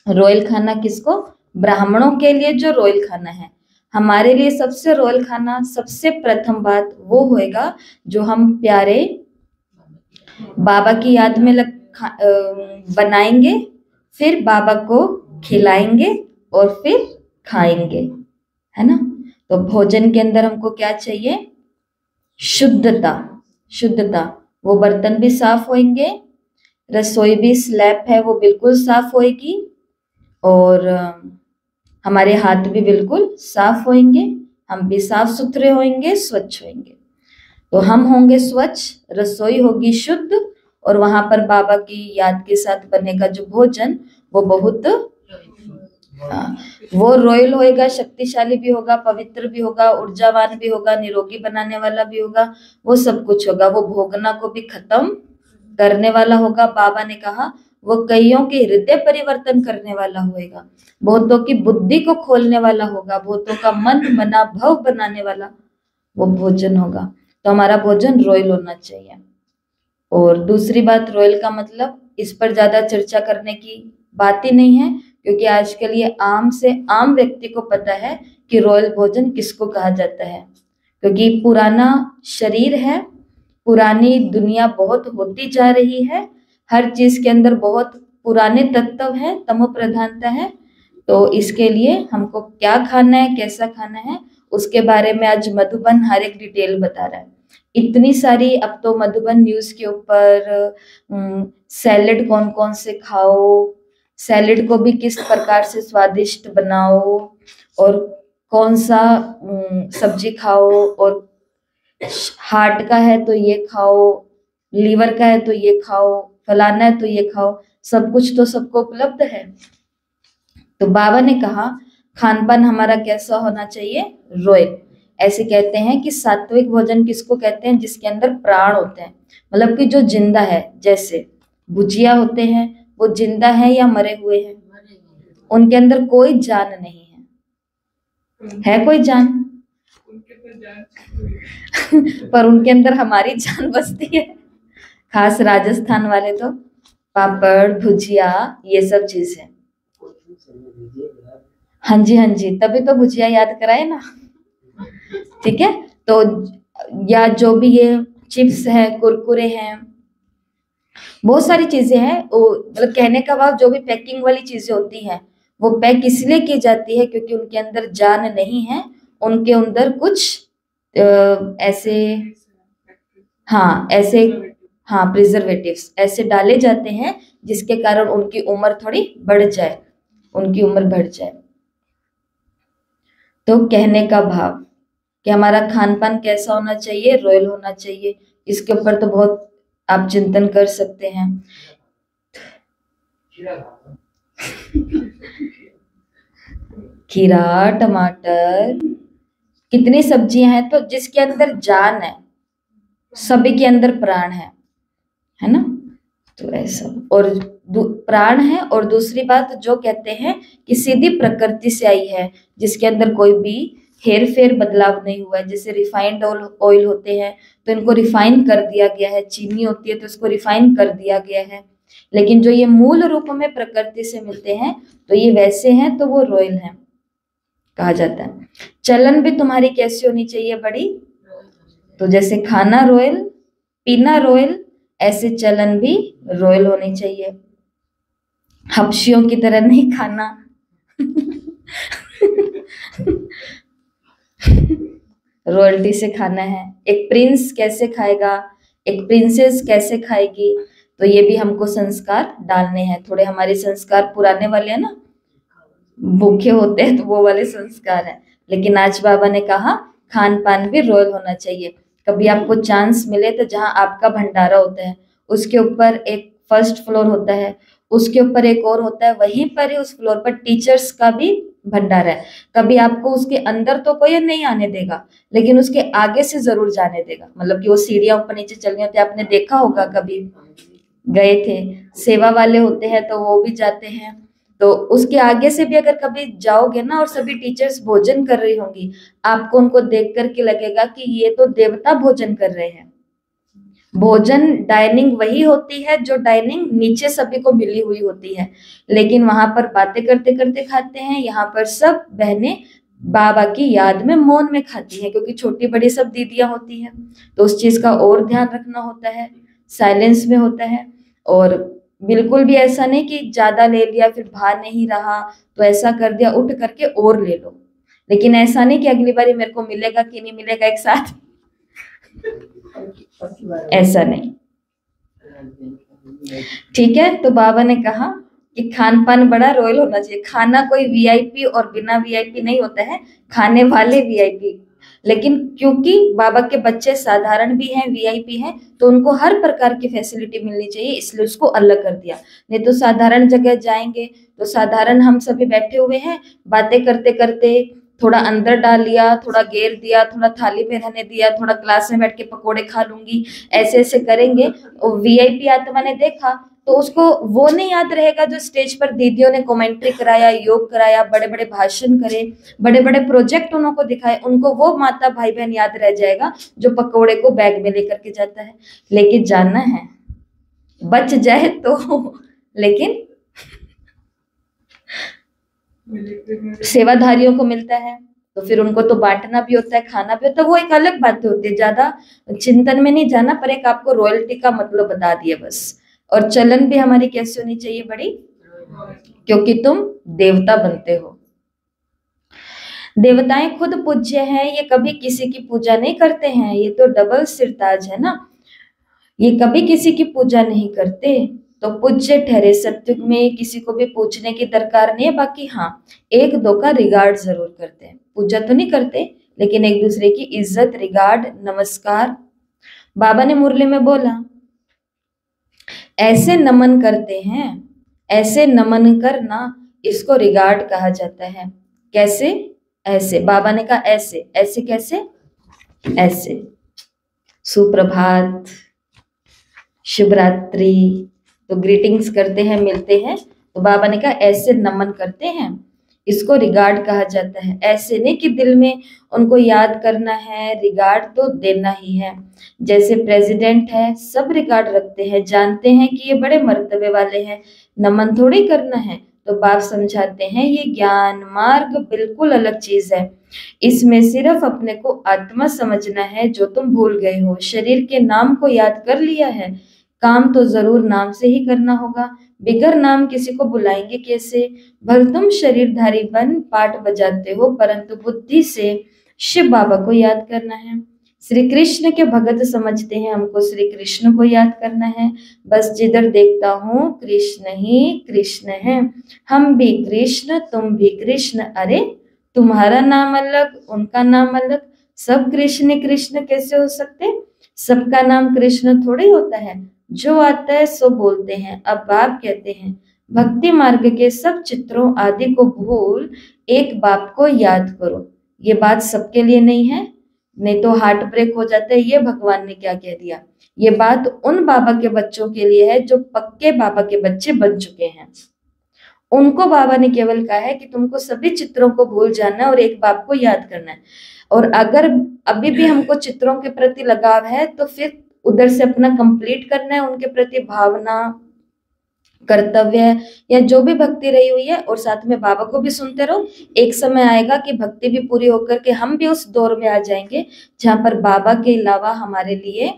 रॉयल खाना किसको? ब्राह्मणों के लिए जो रॉयल खाना है। हमारे लिए सबसे रॉयल खाना, सबसे प्रथम बात वो होएगा जो हम प्यारे बाबा की याद में बनाएंगे, फिर बाबा को खिलाएंगे और फिर खाएंगे, है ना? तो भोजन के अंदर हमको क्या चाहिए? शुद्धता। शुद्धता। वो बर्तन भी साफ होंगे, रसोई भी स्लैब है वो बिल्कुल साफ होएगी, और हमारे हाथ भी बिल्कुल साफ होंगे, हम भी साफ सुथरे होंगे, स्वच्छ होंगे। तो हम होंगे स्वच्छ, रसोई होगी शुद्ध, और वहां पर बाबा की याद के साथ बनेगा जो भोजन वो बहुत वो रॉयल होएगा, शक्तिशाली भी होगा, पवित्र भी होगा, ऊर्जावान भी होगा, निरोगी बनाने वाला भी होगा, वो सब कुछ होगा। वो भोगना को भी खत्म करने वाला होगा। बाबा ने कहा वो कईयों के हृदय परिवर्तन करने वाला होएगा, बहुतों की बुद्धि को खोलने वाला होगा, बहुतों का मन मना भव बनाने वाला वो भोजन होगा। तो हमारा भोजन रॉयल होना चाहिए। और दूसरी बात, रॉयल का मतलब इस पर ज्यादा चर्चा करने की बात ही नहीं है, क्योंकि आजकल ये आम से आम व्यक्ति को पता है कि रॉयल भोजन किसको कहा जाता है। क्योंकि पुराना शरीर है, पुरानी दुनिया बहुत होती जा रही है, हर चीज के अंदर बहुत पुराने तत्व है, तमो प्रधानता है। तो इसके लिए हमको क्या खाना है, कैसा खाना है, उसके बारे में आज मधुबन हर एक डिटेल बता रहा है। इतनी सारी, अब तो मधुबन न्यूज के ऊपर सैलेड कौन कौन से खाओ, सैलेड को भी किस प्रकार से स्वादिष्ट बनाओ, और कौन सा सब्जी खाओ, और हार्ट का है तो ये खाओ, लीवर का है तो ये खाओ, फलाना है तो ये खाओ, सब कुछ तो सबको उपलब्ध है। तो बाबा ने कहा खान पान हमारा कैसा होना चाहिए? रॉयल। ऐसे कहते हैं कि सात्विक भोजन किसको कहते हैं? जिसके अंदर प्राण होते हैं, मतलब कि जो जिंदा है। जैसे भुजिया होते हैं, वो जिंदा है या मरे हुए हैं? उनके अंदर कोई जान नहीं है कोई जान? पर उनके अंदर हमारी जान बसती है। खास राजस्थान वाले तो पापड़ भुजिया ये सब चीज है। हाँ जी, हाँ जी, तभी तो भुजिया याद कराए ना। ठीक है, तो या जो भी ये चिप्स है, कुरकुरे हैं, बहुत सारी चीजें हैं, वो मतलब कहने का भाव जो भी पैकिंग वाली चीजें होती हैं वो पैक इसलिए की जाती है क्योंकि उनके अंदर जान नहीं है, उनके अंदर कुछ ऐसे, हाँ ऐसे, हाँ प्रिजर्वेटिव्स ऐसे डाले जाते हैं जिसके कारण उनकी उम्र थोड़ी बढ़ जाए, उनकी उम्र बढ़ जाए। तो कहने का भाव कि हमारा खान पान कैसा होना चाहिए? रॉयल होना चाहिए। इसके ऊपर तो बहुत आप चिंतन कर सकते हैं। खीरा, टमाटर, कितनी सब्जियां हैं, तो जिसके अंदर जान है सभी के अंदर प्राण है ना? तो ऐसा, और प्राण है, और दूसरी बात जो कहते हैं कि सीधी प्रकृति से आई है, जिसके अंदर कोई भी हेर फेर बदलाव नहीं हुआ है। जैसे रिफाइंड ऑयल होते हैं तो इनको रिफाइन कर दिया गया है, चीनी होती है तो इसको रिफाइन कर दिया गया है, लेकिन जो ये मूल रूप में प्रकृति से मिलते हैं तो ये वैसे हैं, तो वो रॉयल हैं कहा जाता है। चलन भी तुम्हारी कैसी होनी चाहिए? बड़ी। तो जैसे खाना रॉयल, पीना रॉयल, ऐसे चलन भी रॉयल होने चाहिए। हबशियों की तरह नहीं खाना। रॉयल्टी से खाना है। एक प्रिंस कैसे खाएगा, एक प्रिंसेस कैसे खाएगी, तो ये भी हमको संस्कार डालने हैं। थोड़े हमारे संस्कार पुराने वाले हैं ना, भूखे होते हैं तो वो वाले संस्कार है। लेकिन आज बाबा ने कहा खान पान भी रॉयल होना चाहिए। कभी आपको चांस मिले तो जहाँ आपका भंडारा होता है उसके ऊपर एक फर्स्ट फ्लोर होता है, उसके ऊपर एक और होता है, वहीं पर ही उस फ्लोर पर टीचर्स का भी भंडारा है। कभी आपको उसके अंदर तो कोई नहीं आने देगा, लेकिन उसके आगे से जरूर जाने देगा। मतलब कि वो सीढ़ियां ऊपर नीचे चलनी होती है, आपने देखा होगा, कभी गए थे। सेवा वाले होते हैं तो वो भी जाते हैं, तो उसके आगे से भी अगर कभी जाओगे ना और सभी टीचर्स भोजन कर रही होंगी, आपको उनको देख करके लगेगा कि ये तो देवता भोजन कर रहे हैं। भोजन डाइनिंग वही होती है जो डाइनिंग नीचे सभी को मिली हुई होती है, लेकिन वहां पर बातें करते करते खाते हैं। यहाँ पर सब बहनें बाबा की याद में मौन में खाती हैं, क्योंकि छोटी बड़ी सब दीदियां होती हैं, तो उस चीज का और ध्यान रखना होता है, साइलेंस में होता है। और बिल्कुल भी ऐसा नहीं कि ज्यादा ले लिया फिर भा नहीं रहा तो ऐसा कर दिया उठ करके और ले लो। लेकिन ऐसा नहीं कि अगली बारी मेरे को मिलेगा कि नहीं मिलेगा एक साथ, ऐसा नहीं। ठीक है, तो बाबा ने कहा कि खान पान बड़ा रॉयल होना चाहिए। खाना कोई वीआईपी और बिना वीआईपी नहीं होता है, खाने वाले वीआईपी। लेकिन क्योंकि बाबा के बच्चे साधारण भी हैं, वीआईपी हैं, तो उनको हर प्रकार की फैसिलिटी मिलनी चाहिए, इसलिए उसको अलग कर दिया। नहीं तो साधारण जगह जाएंगे तो साधारण हम सभी बैठे हुए हैं, बातें करते करते थोड़ा अंदर डाल लिया, थोड़ा घेर दिया, थोड़ा थाली में रहने दिया, थोड़ा क्लास में बैठ के पकोड़े खा लूंगी, ऐसे ऐसे करेंगे। और वीआईपी आत्मा ने देखा तो उसको वो नहीं याद रहेगा जो स्टेज पर दीदियों ने कमेंट्री कराया, योग कराया, बड़े बड़े भाषण करे, बड़े बड़े प्रोजेक्ट उनको दिखाए। उनको वो माता भाई बहन याद रह जाएगा जो पकोड़े को बैग में लेकर के जाता है। लेके जाना है, बच जाए तो, लेकिन सेवाधारियों को मिलता है तो फिर उनको तो बांटना भी होता है, खाना भी होता है, वो एक अलग बात होती है। ज्यादा चिंतन में नहीं जाना, पर एक आपको रॉयल्टी का मतलब बता दिया बस। और चलन भी हमारी कैसी होनी चाहिए, बड़ी, क्योंकि तुम देवता बनते हो। देवताएं खुद पूज्य हैं, ये कभी किसी की पूजा नहीं करते हैं। ये तो डबल सिरताज है ना, ये कभी किसी की पूजा नहीं करते तो पूज्य ठहरे। सत्युग में किसी को भी पूछने की दरकार नहीं है। बाकी हाँ, एक दो का रिगार्ड जरूर करते हैं, पूजा तो नहीं करते, लेकिन एक दूसरे की इज्जत, रिगार्ड, नमस्कार। बाबा ने मुरली में बोला, ऐसे नमन करते हैं, ऐसे नमन करना, इसको रिगार्ड कहा जाता है। कैसे? ऐसे। बाबा ने कहा ऐसे। ऐसे कैसे? ऐसे। सुप्रभात, शुभ रात्रि, तो ग्रीटिंग्स करते हैं, मिलते हैं, तो बाबा ने कहा ऐसे नमन करते हैं, इसको रिगार्ड कहा जाता है। ऐसे नहीं कि दिल में उनको याद करना है, रिगार्ड तो देना ही है। जैसे प्रेसिडेंट है, सब रिगार्ड रखते हैं, जानते हैं कि ये बड़े मर्तबे वाले हैं, नमन थोड़ी करना है। तो बाप समझाते हैं ये ज्ञान मार्ग बिल्कुल अलग चीज है, इसमें सिर्फ अपने को आत्मा समझना है जो तुम भूल गए हो। शरीर के नाम को याद कर लिया है, काम तो जरूर नाम से ही करना होगा, बिगर नाम किसी को बुलाएंगे कैसे। भल तुम शरीरधारी बन पाठ बजाते हो, परंतु बुद्धि से शिव बाबा को याद करना है। श्री कृष्ण के भगत समझते हैं, हमको श्री कृष्ण को याद करना है। बस जिधर देखता हूँ कृष्ण ही कृष्ण है, हम भी कृष्ण तुम भी कृष्ण। अरे तुम्हारा नाम अलग, उनका नाम अलग, सब कृष्ण कृष्ण कैसे हो सकते? सबका नाम कृष्ण थोड़ी होता है, जो आता है सो बोलते हैं। अब बाप कहते हैं भक्ति मार्ग के सब चित्रों आदि को भूल एक बाप को याद करो। ये बात सबके लिए नहीं है, नहीं तो हार्ट ब्रेक हो जाता है, ये भगवान ने क्या कह दिया। ये बात उन बाबा के बच्चों के लिए है जो पक्के बाबा के बच्चे बन चुके हैं। उनको बाबा ने केवल कहा है कि तुमको सभी चित्रों को भूल जाना है और एक बाप को याद करना है। और अगर अभी भी हमको चित्रों के प्रति लगाव है तो फिर उधर से अपना कंप्लीट करना है, उनके प्रति भावना, कर्तव्य या जो भी भक्ति रही हुई है, और साथ में बाबा को भी सुनते रहो। एक समय आएगा कि भक्ति भी पूरी होकर के हम भी उस दौर में आ जाएंगे जहां पर बाबा के अलावा हमारे लिए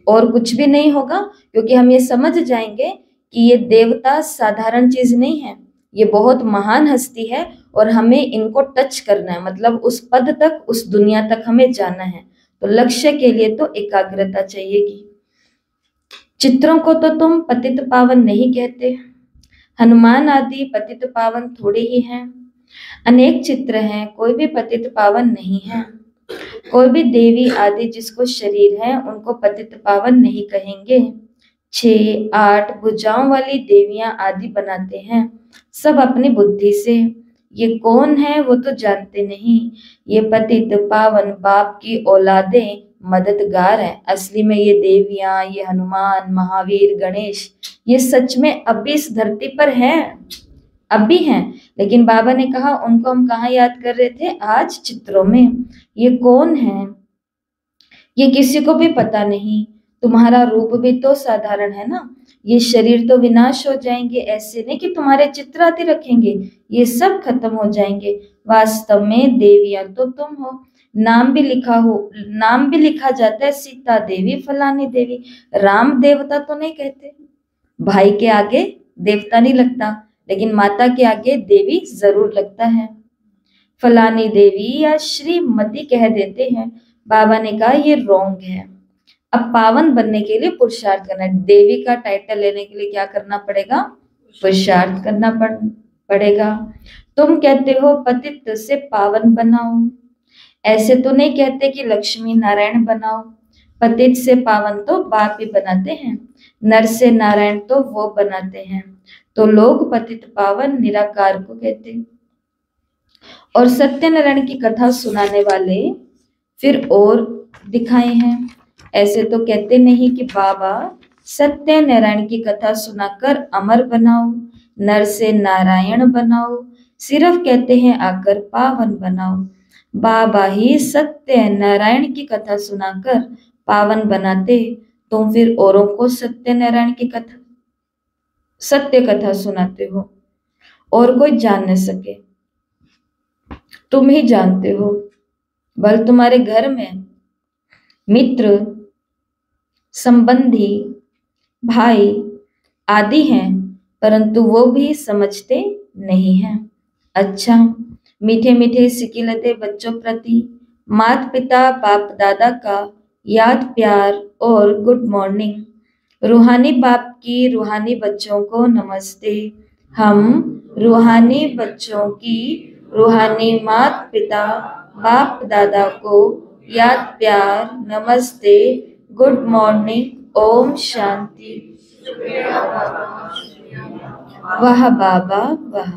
और कुछ भी नहीं होगा, क्योंकि हम ये समझ जाएंगे कि ये देवता साधारण चीज नहीं है, ये बहुत महान हस्ती है और हमें इनको टच करना है, मतलब उस पद तक, उस दुनिया तक हमें जाना है। तो लक्ष्य के लिए तो एकाग्रता चाहिएगी। चित्रों को तो तुम पतित पावन नहीं कहते, हनुमान आदि पतित पावन थोड़े ही हैं। अनेक चित्र हैं, कोई भी पतित पावन नहीं है। कोई भी देवी आदि जिसको शरीर है उनको पतित पावन नहीं कहेंगे। 6-8 भुजाओं वाली देवियां आदि बनाते हैं, सब अपनी बुद्धि से। ये कौन है वो तो जानते नहीं। ये पतित पावन बाप की औलादें मददगार हैं। असली में ये देवियां, ये हनुमान, महावीर, गणेश, ये सच में अभी इस धरती पर हैं, अभी हैं। लेकिन बाबा ने कहा उनको हम कहाँ याद कर रहे थे? आज चित्रों में। ये कौन है ये किसी को भी पता नहीं। तुम्हारा रूप भी तो साधारण है ना। ये शरीर तो विनाश हो जाएंगे, ऐसे नहीं कि तुम्हारे चित्र आदि रखेंगे, ये सब खत्म हो जाएंगे। वास्तव में देवियां तो तुम हो। नाम भी लिखा जाता है, सीता देवी, फलानी देवी। राम देवता तो नहीं कहते। भाई के आगे देवता नहीं लगता, लेकिन माता के आगे देवी जरूर लगता है। फलानी देवी या श्रीमती कह देते हैं। बाबा ने कहा ये रॉन्ग है। अब पावन बनने के लिए पुरुषार्थ करना है। देवी का टाइटल लेने के लिए क्या करना पड़ेगा? पुरुषार्थ करना पड़ेगा। तुम कहते हो पतित से पावन बनाओ, ऐसे तो नहीं कहते कि लक्ष्मी नारायण बनाओ। पतित से पावन तो बाप ही बनाते हैं, नर से नारायण तो वो बनाते हैं। तो लोग पतित पावन निराकार को कहते हैं। और सत्यनारायण की कथा सुनाने वाले फिर और दिखाए हैं। ऐसे तो कहते नहीं कि बाबा सत्यनारायण की कथा सुनाकर अमर बनाओ, नर से नारायण बनाओ। सिर्फ कहते हैं आकर पावन बनाओ। बाबा ही सत्यनारायण की कथा सुनाकर पावन बनाते, तुम फिर औरों को सत्यनारायण की कथा, सत्य कथा सुनाते हो और कोई जान न सके। तुम ही जानते हो। भले तुम्हारे घर में मित्र, संबंधी, भाई आदि हैं, परंतु वो भी समझते नहीं हैं। अच्छा, मीठे मीठे सिकिलते बच्चों प्रति माता पिता बाप दादा का याद प्यार और गुड मॉर्निंग। रूहानी बाप की रूहानी बच्चों को नमस्ते। हम रूहानी बच्चों की रूहानी माता पिता बाप दादा को याद प्यार, नमस्ते, गुड मॉर्निंग, ओम शांति। वाह बाबा वाह।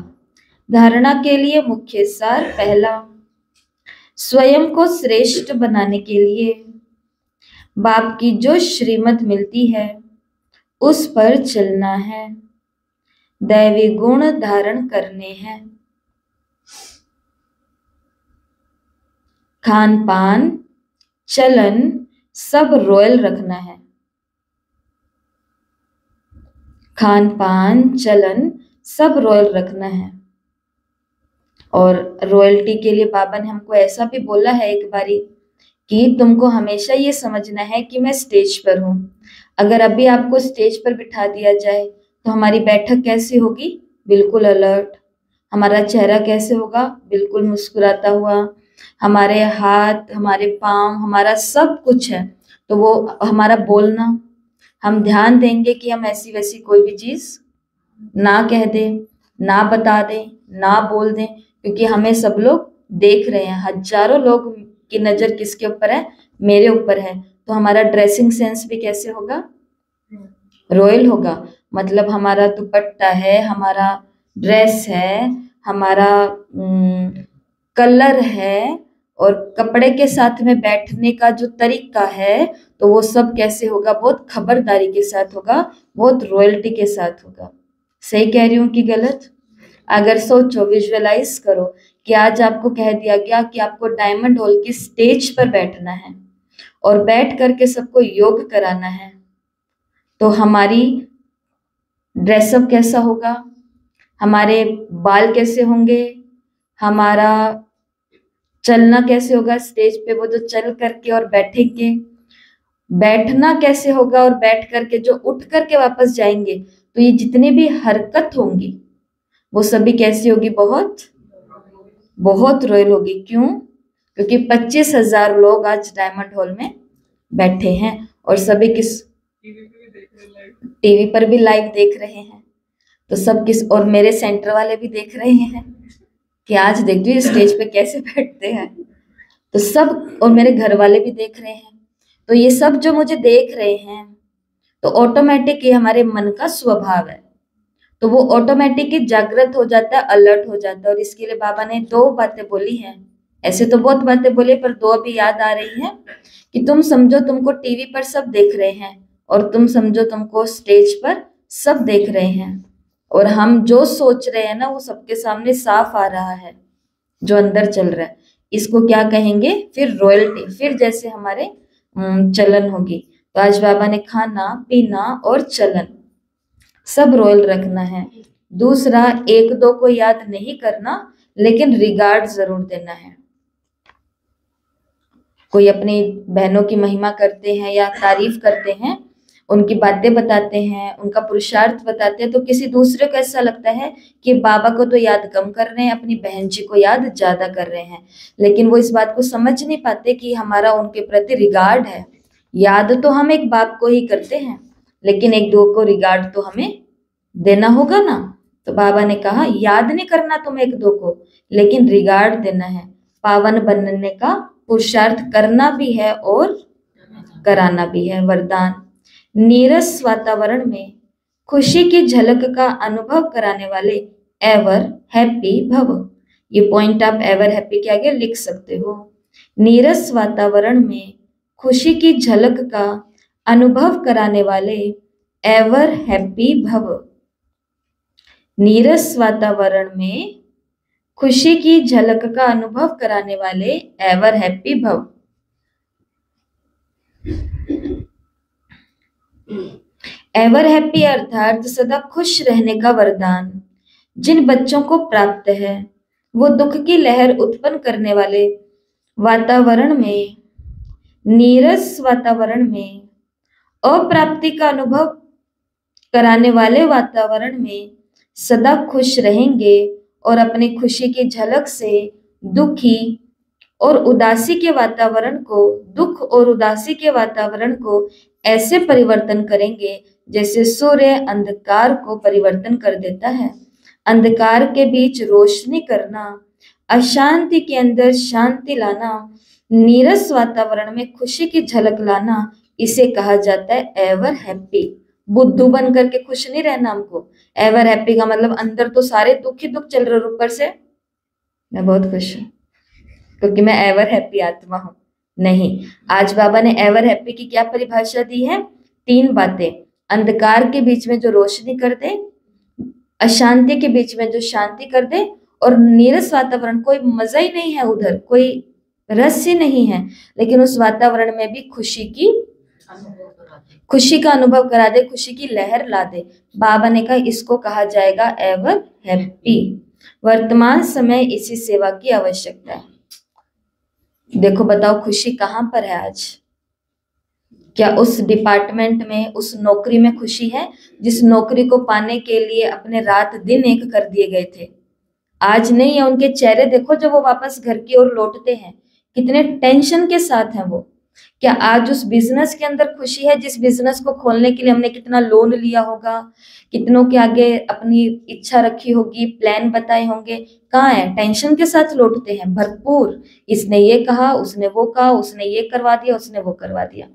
धारणा के लिए मुख्य सार पहला, स्वयं को श्रेष्ठ बनाने के लिए बाप की जो श्रीमत मिलती है उस पर चलना है, दैवी गुण धारण करने हैं। खान पान चलन सब रॉयल रखना है। खान पान चलन सब रॉयल रखना है। और रॉयल्टी के लिए बाबा ने हमको ऐसा भी बोला है एक बारी कि तुमको हमेशा ये समझना है कि मैं स्टेज पर हूँ। अगर अभी आपको स्टेज पर बिठा दिया जाए तो हमारी बैठक कैसी होगी? बिल्कुल अलर्ट। हमारा चेहरा कैसे होगा? बिल्कुल मुस्कुराता हुआ। हमारे हाथ, हमारे पाँव, हमारा सब कुछ है। तो वो हमारा बोलना, हम ध्यान देंगे कि हम ऐसी वैसी कोई भी चीज ना कह दें, ना बता दें, ना बोल दें, क्योंकि हमें सब लोग देख रहे हैं। हजारों लोग की नजर किसके ऊपर है? मेरे ऊपर है। तो हमारा ड्रेसिंग सेंस भी कैसे होगा? रॉयल होगा। मतलब हमारा दुपट्टा है, हमारा ड्रेस है, हमारा कलर है, और कपड़े के साथ में बैठने का जो तरीका है, तो वो सब कैसे होगा? बहुत खबरदारी के साथ होगा, बहुत रॉयल्टी के साथ होगा। सही कह रही हूँ कि गलत? अगर सोचो, विजुअलाइज करो कि आज आपको कह दिया गया कि आपको डायमंड हॉल की स्टेज पर बैठना है और बैठ करके सबको योग कराना है, तो हमारी ड्रेसअप कैसा होगा? हमारे बाल कैसे होंगे? हमारा चलना कैसे होगा स्टेज पे? वो जो चल करके और बैठेंगे, बैठना कैसे होगा? और बैठ करके जो उठ करके वापस जाएंगे, तो ये जितनी भी हरकत होंगी वो सभी कैसी होगी? बहुत बहुत रॉयल होगी। क्यों? क्योंकि 25,000 लोग आज डायमंड हॉल में बैठे हैं और सभी किस टीवी पर भी लाइव देख रहे हैं। तो सब किस, और मेरे सेंटर वाले भी देख रहे हैं कि आज देखती हूँ स्टेज पे कैसे बैठते हैं, तो सब, और मेरे घर वाले भी देख रहे हैं। तो ये सब जो मुझे देख रहे हैं, तो ऑटोमेटिक ये हमारे मन का स्वभाव है, तो वो ऑटोमेटिक ही जागृत हो जाता है, अलर्ट हो जाता है। और इसके लिए बाबा ने 2 बातें बोली हैं। ऐसे तो बहुत बातें बोली, पर 2 अभी याद आ रही हैं कि तुम समझो तुमको टीवी पर सब देख रहे हैं, और तुम समझो तुमको स्टेज पर सब देख रहे हैं, और हम जो सोच रहे हैं ना वो सबके सामने साफ आ रहा है, जो अंदर चल रहा है। इसको क्या कहेंगे फिर? रॉयल्टी। फिर जैसे हमारे चलन होगी। तो आज बाबा ने खाना पीना और चलन सब रॉयल रखना है। दूसरा, 1-2 को याद नहीं करना, लेकिन रिगार्ड जरूर देना है। कोई अपनी बहनों की महिमा करते हैं या तारीफ करते हैं, उनकी बातें बताते हैं, उनका पुरुषार्थ बताते हैं, तो किसी दूसरे को ऐसा लगता है कि बाबा को तो याद कम कर रहे हैं, अपनी बहन जी को याद ज्यादा कर रहे हैं। लेकिन वो इस बात को समझ नहीं पाते कि हमारा उनके प्रति रिगार्ड है। याद तो हम एक बाप को ही करते हैं, लेकिन 1-2 को रिगार्ड तो हमें देना होगा ना। तो बाबा ने कहा याद नहीं करना तुम 1-2 को, लेकिन रिगार्ड देना है। पावन बनने का पुरुषार्थ करना भी है और कराना भी है। वरदान, नीरस वातावरण में खुशी की झलक का अनुभव कराने वाले एवर हैप्पी भव। ये पॉइंट आप एवर हैप्पी के आगे लिख सकते हो। नीरस वातावरण में खुशी की झलक का अनुभव कराने वाले एवर हैप्पी भव। नीरस वातावरण में खुशी की झलक का अनुभव कराने वाले एवर हैप्पी भव। एवर हैप्पी अर्थात सदा खुश रहने का वरदान जिन बच्चों को प्राप्त है, वो दुख की लहर उत्पन्न करने वाले वातावरण में, नीरस वातावरण में, अप्राप्ति का अनुभव कराने वाले वातावरण में सदा खुश रहेंगे और अपनी खुशी की झलक से दुखी और उदासी के वातावरण को, दुख और उदासी के वातावरण को ऐसे परिवर्तन करेंगे जैसे सूर्य अंधकार को परिवर्तन कर देता है। अंधकार के बीच रोशनी करना, अशांति के अंदर शांति लाना, नीरस वातावरण में खुशी की झलक लाना, इसे कहा जाता है एवर हैप्पी। बुद्धू बन करके खुश नहीं रहना हमको। एवर हैप्पी का मतलब अंदर तो सारे दुख ही दुख चल रहे, ऊपर से मैं बहुत खुश हूँ क्योंकि मैं एवर हैप्पी आत्मा हूँ। नहीं, आज बाबा ने एवर हैप्पी की क्या परिभाषा दी है? 3 बातें। अंधकार के बीच में जो रोशनी कर दे, अशांति के बीच में जो शांति कर दे, और नीरस वातावरण, कोई मजा ही नहीं है उधर, कोई रस ही नहीं है, लेकिन उस वातावरण में भी खुशी का अनुभव करा दे, खुशी की लहर ला दे। बाबा ने कहा इसको कहा जाएगा एवर हैप्पी। वर्तमान समय इसी सेवा की आवश्यकता है। देखो बताओ खुशी कहाँ पर है आज? क्या उस डिपार्टमेंट में, उस नौकरी में खुशी है जिस नौकरी को पाने के लिए अपने रात दिन एक कर दिए गए थे? आज नहीं है। उनके चेहरे देखो जब वो वापस घर की ओर लौटते हैं, कितने टेंशन के साथ हैं वो। क्या आज उस बिजनेस के अंदर खुशी है जिस बिजनेस को खोलने के लिए हमने कितना लोन लिया होगा, कितनों के आगे अपनी इच्छा रखी होगी, प्लान बताए होंगे? कहाँ है? टेंशन के साथ लौटते हैं भरपूर। इसने ये कहा, उसने वो कहा, उसने ये करवा दिया, उसने वो करवा दिया।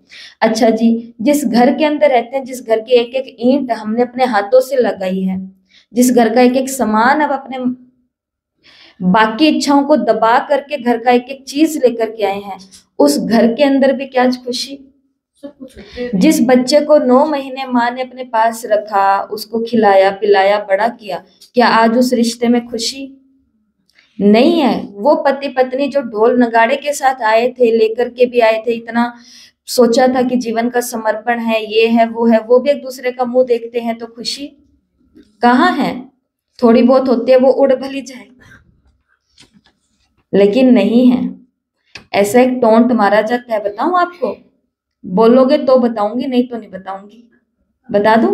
अच्छा जी, जिस घर के अंदर रहते हैं, जिस घर की एक एक ईंट हमने अपने हाथों से लगाई है, जिस घर का एक एक सामान अब अपने बाकी इच्छाओं को दबा करके घर का एक एक चीज लेकर के आए हैं, उस घर के अंदर भी क्या आज खुशी? जिस बच्चे को 9 महीने माँ ने अपने पास रखा, उसको खिलाया पिलाया बड़ा किया, क्या आज उस रिश्ते में खुशी नहीं है? वो पति पत्नी जो ढोल नगाड़े के साथ आए थे, लेकर के भी आए थे, इतना सोचा था कि जीवन का समर्पण है, ये है वो भी एक दूसरे का मुंह देखते हैं तो खुशी कहाँ है? थोड़ी बहुत होती है, वो उड़ भली जाए, लेकिन नहीं है। ऐसा एक टोंट मारा जाता है, बताऊं आपको? बोलोगे तो बताऊंगी, नहीं तो नहीं बताऊंगी। बता दूं?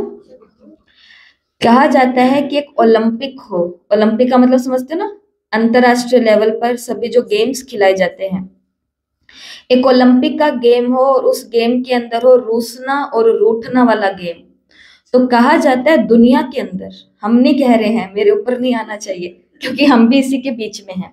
कहा जाता है कि एक ओलंपिक हो, ओलंपिक का मतलब समझते ना, अंतरराष्ट्रीय लेवल पर सभी जो गेम्स खिलाए जाते हैं, एक ओलंपिक का गेम हो और उस गेम के अंदर हो रूसना और रूठना वाला गेम, तो कहा जाता है दुनिया के अंदर, हम नहीं कह रहे हैं, मेरे ऊपर नहीं आना चाहिए क्योंकि हम भी इसी के बीच में हैं।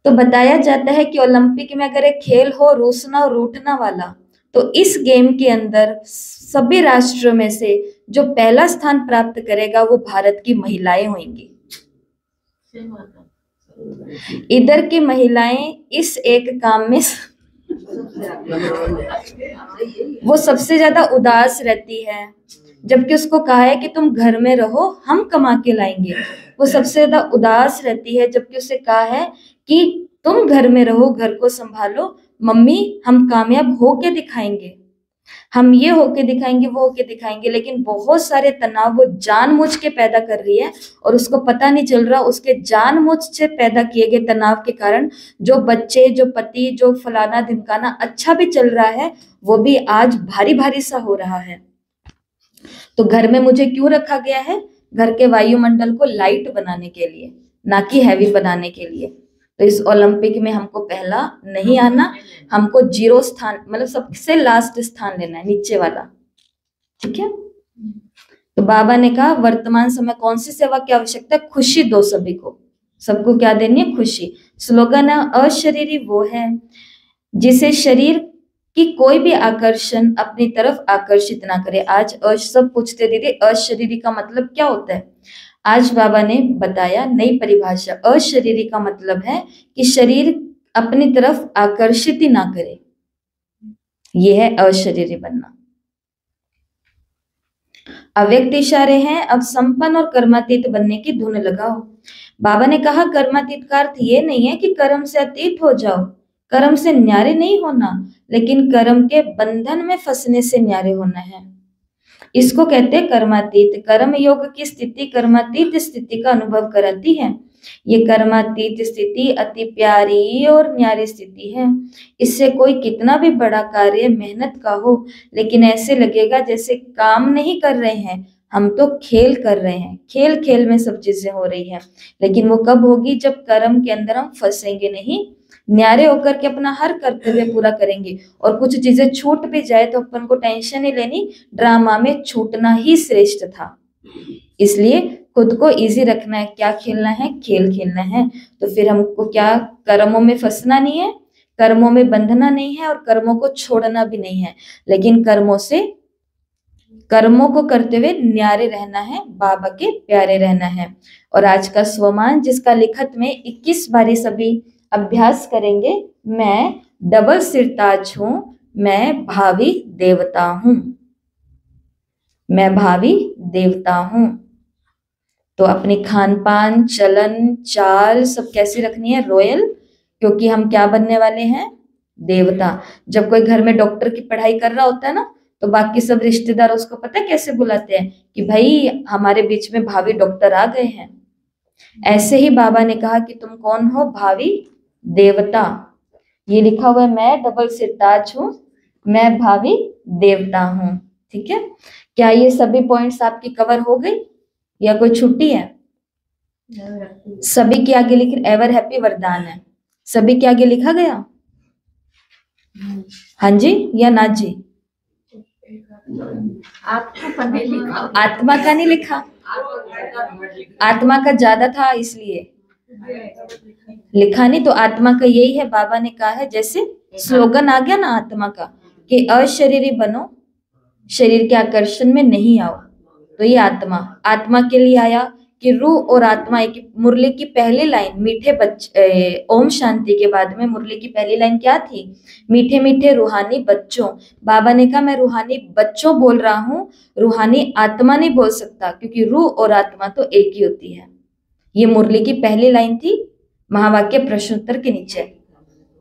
तो बताया जाता है कि ओलंपिक में अगर एक खेल हो रूसना और रूठना वाला, तो इस गेम के अंदर सभी राष्ट्रों में से जो पहला स्थान प्राप्त करेगा वो भारत की महिलाएं होंगी। सही बात है। इधर की महिलाएं इस एक काम में वो सबसे ज्यादा उदास रहती है, जबकि उसको कहा है कि तुम घर में रहो, हम कमा के लाएंगे। वो सबसे ज्यादा उदास रहती है, जबकि उसे कहा है कि तुम घर में रहो, घर को संभालो, मम्मी हम कामयाब होके दिखाएंगे, हम ये होके दिखाएंगे, वो होके दिखाएंगे। लेकिन बहुत सारे तनाव वो जानबूझ के पैदा कर रही है और उसको पता नहीं चल रहा, उसके जानबूझ से पैदा किए गए तनाव के कारण जो बच्चे, जो पति, जो फलाना ढिमकाना अच्छा भी चल रहा है, वो भी आज भारी भारी सा हो रहा है। तो घर में मुझे क्यों रखा गया है? घर के वायुमंडल को लाइट बनाने के लिए, ना कि हैवी बनाने के लिए। तो इस ओलंपिक में हमको पहला नहीं आना, हमको 0 स्थान, मतलब सबसे लास्ट स्थान लेना है, नीचे वाला। ठीक है। तो बाबा ने कहा वर्तमान समय कौन सी सेवा की आवश्यकता है? खुशी दो सभी को, सबको क्या देनी है? खुशी। स्लोगन है अशरीरी वो है जिसे शरीर की कोई भी आकर्षण अपनी तरफ आकर्षित ना करे। आज सब पूछते दीदी अशरीरी का मतलब क्या होता है? आज बाबा ने बताया नई परिभाषा। अशरीरी का मतलब है कि शरीर अपनी तरफ आकर्षित ही ना करे, यह है अशरीरी बनना। अव्यक्त इशारे हैं, अब संपन्न और कर्मातीत बनने की धुन लगाओ। बाबा ने कहा कर्मातीत का अर्थ ये नहीं है कि कर्म से अतीत हो जाओ, कर्म से न्यारे नहीं होना, लेकिन कर्म के बंधन में फंसने से न्यारे होना है। इसको कहते हैं कर्मातीत। कर्म योग की स्थिति कर्मातीत स्थिति का अनुभव कराती है। ये कर्मातीत स्थिति अति प्यारी और न्यारी स्थिति है। इससे कोई कितना भी बड़ा कार्य मेहनत का हो, लेकिन ऐसे लगेगा जैसे काम नहीं कर रहे हैं, हम तो खेल कर रहे हैं। खेल खेल में सब चीजें हो रही हैं, लेकिन वो कब होगी? जब कर्म के अंदर हम फंसेंगे नहीं, न्यारे होकर के अपना हर कर्तव्य पूरा करेंगे। और कुछ चीजें छूट भी जाए तो अपन को टेंशन नहीं लेनी, ड्रामा में छूटना ही श्रेष्ठ था। इसलिए खुद को इजी रखना है। क्या खेलना है? खेल खेलना है। तो फिर हमको क्या, कर्मों में फंसना नहीं है, कर्मों में बंधना नहीं है, और कर्मों को छोड़ना भी नहीं है, लेकिन कर्मों को करते हुए न्यारे रहना है, बाबा के प्यारे रहना है। और आज का स्वमान जिसका लिखत में 21 बारी सभी अभ्यास करेंगे। मैं डबल सिरताज हूं, मैं भावी देवता हूं, मैं भावी देवता हूं। तो अपनी खान पान, चलन, चाल सब कैसी रखनी है? रॉयल, क्योंकि हम क्या बनने वाले हैं? देवता। जब कोई घर में डॉक्टर की पढ़ाई कर रहा होता है ना, तो बाकी सब रिश्तेदार उसको पता है कैसे बुलाते हैं कि भाई हमारे बीच में भावी डॉक्टर आ गए हैं। ऐसे ही बाबा ने कहा कि तुम कौन हो? भावी देवता। ये लिखा हुआ है, मैं डबल सिरताज हूं, मैं भावी देवता हूं। ठीक है। क्या ये सभी पॉइंट्स आपकी कवर हो गई या कोई छुट्टी है? सभी के आगे लिख एवर हैप्पी वरदान है, सभी के आगे लिखा गया? हाँ जी या ना जी? आत्मा का नहीं लिखा, आत्मा का ज्यादा था इसलिए लिखा नहीं। तो आत्मा का यही है, बाबा ने कहा है, जैसे स्लोगन आ गया ना आत्मा का कि अशरीरी बनो, शरीर के आकर्षण में नहीं आओ। तो ये आत्मा के लिए आया कि रूह और आत्मा। एक मुरली की पहली लाइन मीठे बच्चे, ओम शांति के बाद में मुरली की पहली लाइन क्या थी? मीठे मीठे रूहानी बच्चों। बाबा ने कहा मैं रूहानी बच्चों बोल रहा हूँ, रूहानी आत्मा नहीं बोल सकता, क्योंकि रूह और आत्मा तो एक ही होती है। ये मुरली की पहली लाइन थी महावाक्य प्रश्नोत्तर के नीचे।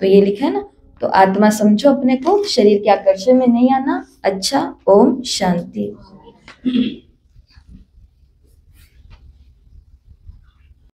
तो ये लिखा है ना, तो आत्मा समझो अपने को, शरीर के आकर्षण में नहीं आना। अच्छा, ओम शांति।